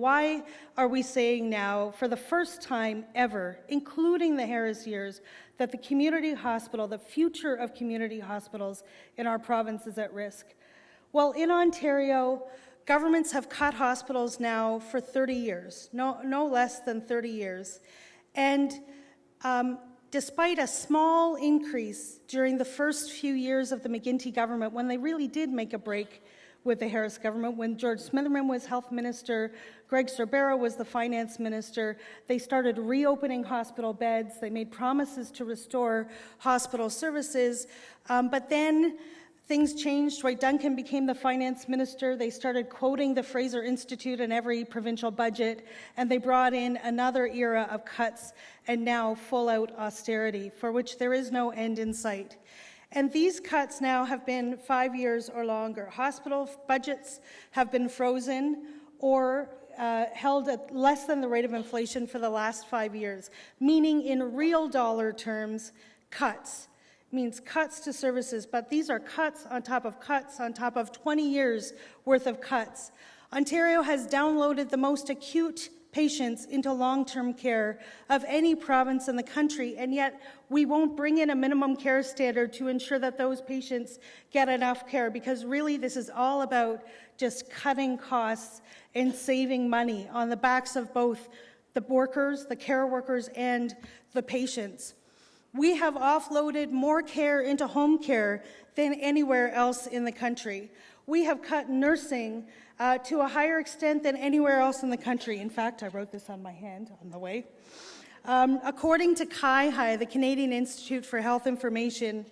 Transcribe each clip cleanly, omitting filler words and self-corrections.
Why are we saying now, for the first time ever, including the Harris years, that the community hospital, the future of community hospitals in our province is at risk? Well, in Ontario, governments have cut hospitals now for 30 years, no less than 30 years. And despite a small increase during the first few years of the McGuinty government, when they really did make a break with the Harris government, when George Smitherman was health minister, Greg Sorbera was the finance minister, they started reopening hospital beds, they made promises to restore hospital services, but then things changed. Dwight Duncan became the finance minister. They started quoting the Fraser Institute in every provincial budget, and they brought in another era of cuts and now full-out austerity, for which there is no end in sight. And these cuts now have been 5 years or longer. Hospital budgets have been frozen or held at less than the rate of inflation for the last 5 years, meaning in real dollar terms, cuts. Means cuts to services, but these are cuts on top of 20 years worth of cuts. Ontario has downloaded the most acute patients into long-term care of any province in the country, and yet we won't bring in a minimum care standard to ensure that those patients get enough care, because really this is all about just cutting costs and saving money on the backs of both the workers, the care workers, and the patients. We have offloaded more care into home care than anywhere else in the country. We have cut nursing to a higher extent than anywhere else in the country. In fact, I wrote this on my hand on the way. According to CIHI, the Canadian Institute for Health Information,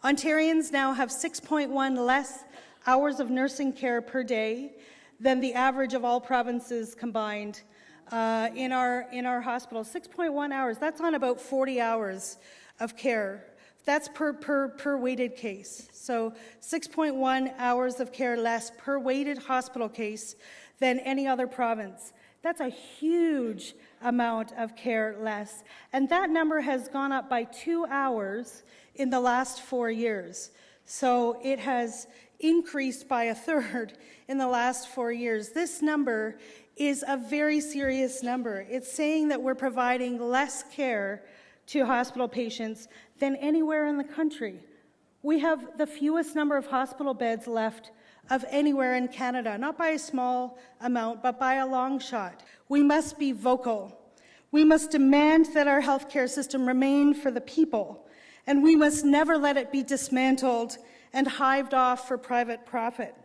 Ontarians now have 6.1 less hours of nursing care per day than the average of all provinces combined in our hospitals. 6.1 hours, that's on about 40 hours of care. That's per weighted case. So 6.1 hours of care less per weighted hospital case than any other province. That's a huge amount of care less. And that number has gone up by 2 hours in the last 4 years. So it has increased by a third in the last 4 years. This number is a very serious number. It's saying that we're providing less care to hospital patients than anywhere in the country. We have the fewest number of hospital beds left of anywhere in Canada, not by a small amount, but by a long shot. We must be vocal. We must demand that our healthcare system remain for the people, and we must never let it be dismantled and hived off for private profit.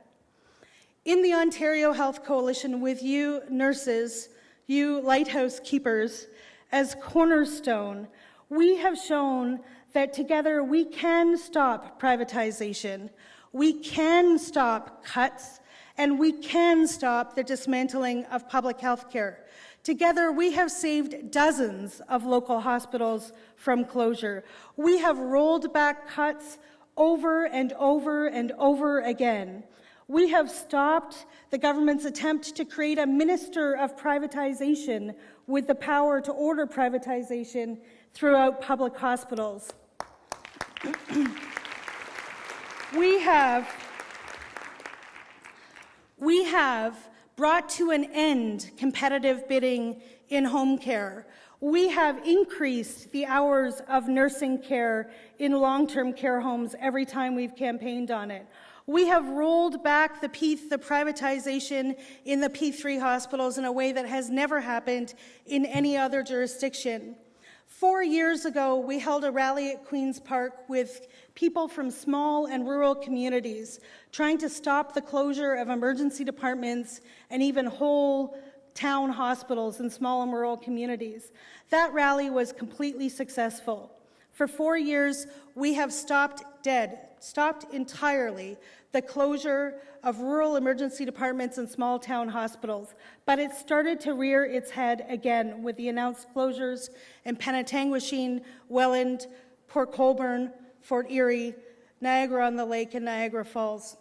In the Ontario Health Coalition, with you nurses, you lighthouse keepers, as cornerstone, we have shown that together we can stop privatization, we can stop cuts, and we can stop the dismantling of public health care. Together, we have saved dozens of local hospitals from closure. We have rolled back cuts over and over and over again. We have stopped the government's attempt to create a minister of privatization with the power to order privatization throughout public hospitals. We have brought to an end competitive bidding in home care. We have increased the hours of nursing care in long-term care homes every time we've campaigned on it. We have rolled back the privatization in the P3 hospitals in a way that has never happened in any other jurisdiction. 4 years ago, we held a rally at Queen's Park with people from small and rural communities trying to stop the closure of emergency departments and even whole town hospitals in small and rural communities. That rally was completely successful. For 4 years, we have stopped entirely the closure of rural emergency departments and small town hospitals, but it started to rear its head again with the announced closures in Penetanguishene, Welland, Port Colborne, Fort Erie, Niagara-on-the-Lake, and Niagara Falls.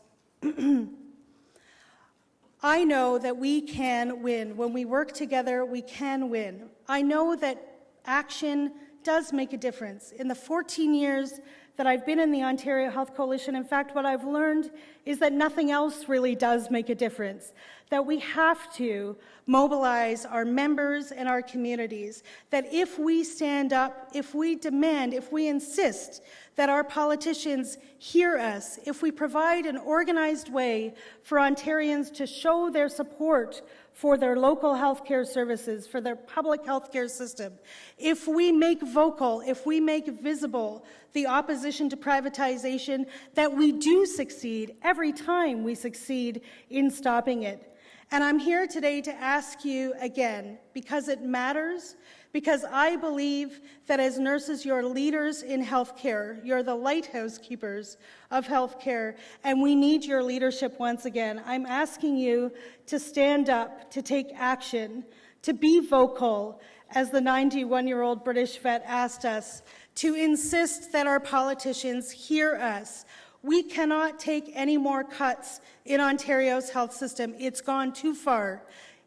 I know that we can win. When we work together, we can win. I know that action does make a difference. In the 14 years that I've been in the Ontario Health Coalition. In fact, what I've learned is that nothing else really does make a difference, that we have to mobilize our members and our communities, that if we stand up, if we demand, if we insist that our politicians hear us, if we provide an organized way for Ontarians to show their support for their local healthcare services, for their public healthcare system, if we make vocal, if we make visible the opposition to privatization, that we do succeed every time we succeed in stopping it. And I'm here today to ask you again, because it matters, because I believe that as nurses, you're leaders in healthcare. You're the lighthouse keepers of healthcare, and we need your leadership once again. I'm asking you to stand up, to take action, to be vocal, as the 91-year-old British vet asked us, to insist that our politicians hear us. We cannot take any more cuts in Ontario's health system. It's gone too far.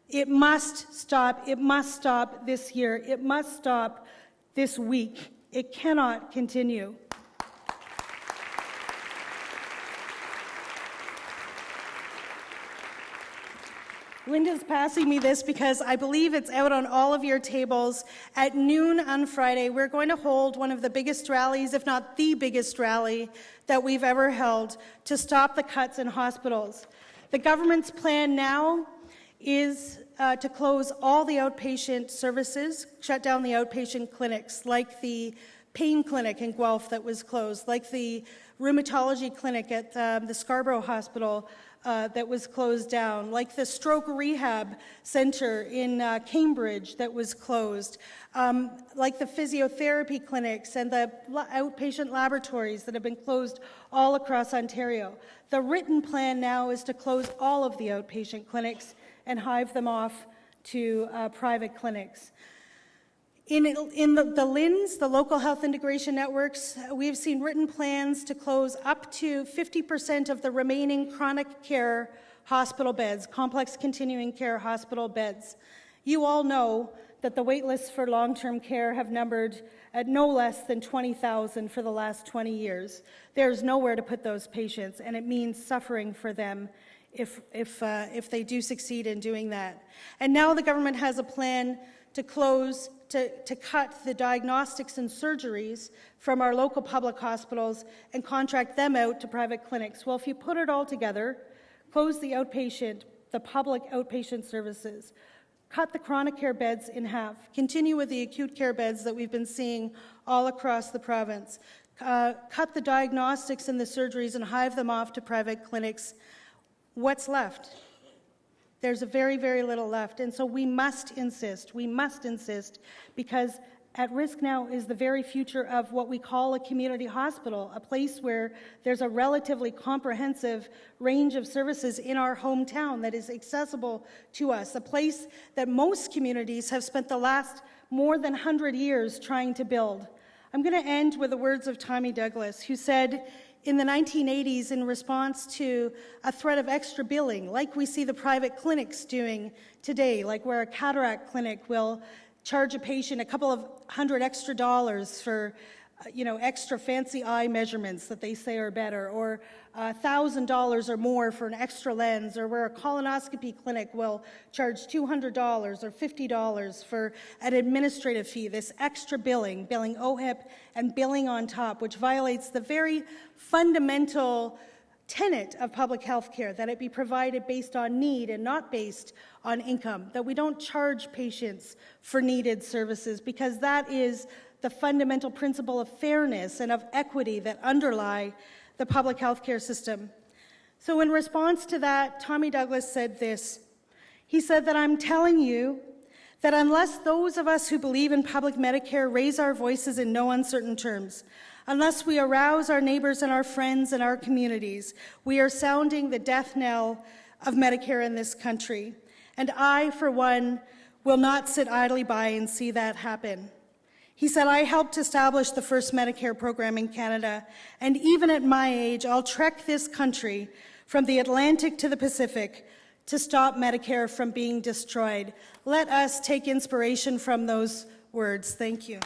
It must stop. It must stop this year. It must stop this week. It cannot continue. Linda's passing me this because I believe it's out on all of your tables. At noon on Friday, we're going to hold one of the biggest rallies, if not the biggest rally, that we've ever held to stop the cuts in hospitals. The government's plan now is to close all the outpatient services, shut down the outpatient clinics, like the pain clinic in Guelph that was closed, like the rheumatology clinic at the Scarborough Hospital that was closed down, like the stroke rehab center in Cambridge that was closed, like the physiotherapy clinics and the outpatient laboratories that have been closed all across Ontario. The written plan now is to close all of the outpatient clinics and hive them off to private clinics. In the LHINs, the local health integration networks, we've seen written plans to close up to 50% of the remaining chronic care hospital beds, complex continuing care hospital beds. You all know that the wait lists for long-term care have numbered at no less than 20,000 for the last 20 years. There's nowhere to put those patients, and it means suffering for them if they do succeed in doing that. And now the government has a plan to close, to cut the diagnostics and surgeries from our local public hospitals and contract them out to private clinics. Well, if you put it all together, close the public outpatient services, cut the chronic care beds in half, continue with the acute care beds that we've been seeing all across the province, cut the diagnostics and the surgeries and hive them off to private clinics, what's left? There's a very, very little left. And so we must insist, because at risk now is the very future of what we call a community hospital, a place where there's a relatively comprehensive range of services in our hometown that is accessible to us, a place that most communities have spent the last more than 100 years trying to build. I'm going to end with the words of Tommy Douglas, who said, in the 1980s, in response to a threat of extra billing, like we see the private clinics doing today, like where a cataract clinic will charge a patient a couple of $100 extra for extra fancy eye measurements that they say are better, or $1,000 or more for an extra lens, or where a colonoscopy clinic will charge $200 or $50 for an administrative fee, this extra billing OHIP and billing on top, which violates the very fundamental tenet of public health care, that it be provided based on need and not based on income, that we don't charge patients for needed services, because that is the fundamental principle of fairness and of equity that underlie the public health care system. So in response to that, Tommy Douglas said this. He said that I'm telling you that unless those of us who believe in public Medicare raise our voices in no uncertain terms, unless we arouse our neighbors and our friends and our communities, we are sounding the death knell of Medicare in this country. And I, for one, will not sit idly by and see that happen. He said, I helped establish the first Medicare program in Canada, and even at my age, I'll trek this country from the Atlantic to the Pacific to stop Medicare from being destroyed. Let us take inspiration from those words. Thank you.